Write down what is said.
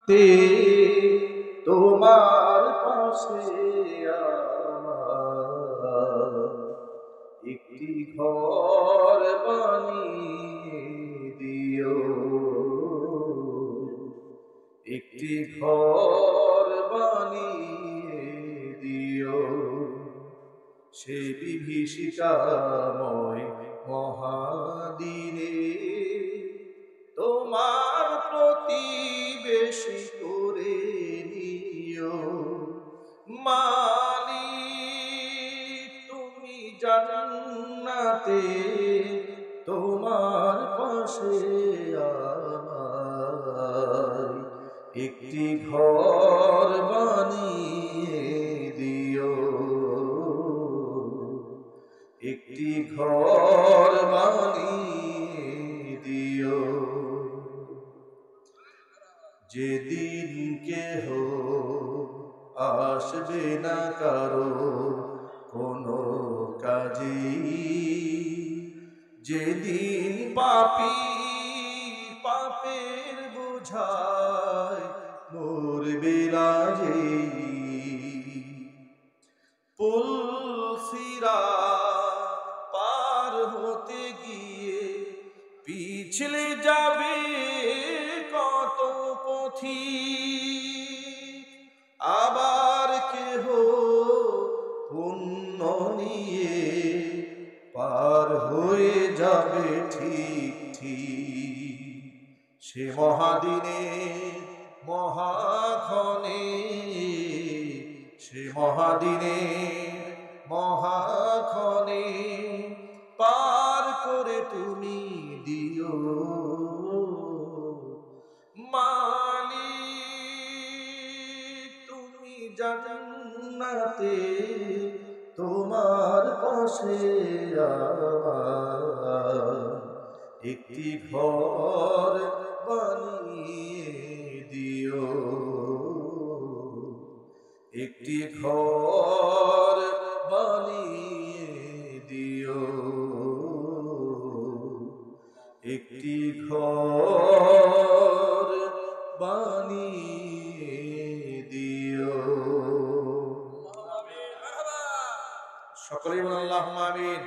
তে তোমার পাশে আমার একটি ঘর বানিয়ে দিও, একটি ঘর বানিয়ে দিও। সে বিভীষিকাময় মহাদিনে তোমার প্রতিবেশী করে নিও। মালিক তুমি জান্নাতে তোমার পাশে আমার একটি ঘর বানিয়ে দিও, একটি ঘর বানিয়ে দিও। যেদিন কেহ আসবে না কারো কোনো কাজে, যেদিন পাপী পাপের বোঝায় মরবে রাজে, পুলসিরা পার হতে গিয়ে পিছলে যাবে কত পথিক, আবার কেহ পুণ্য নিয়ে পার হয়ে যাবে ঠিক ঠিক। সে মহাদিনে মহাক্ষণে, সে মহাদিনে মহাক্ষণে পার করে তুমি দিও। মালিক তুমি জান্নাতে তোমার পাশে আমার একটি ঘর বানিয়ে দিও, একটি ঘর বানিয়ে দিও, একটি ঘর বানিয়ে দিও। সকলেই বলেন আল্লাহুম্মা আমিন।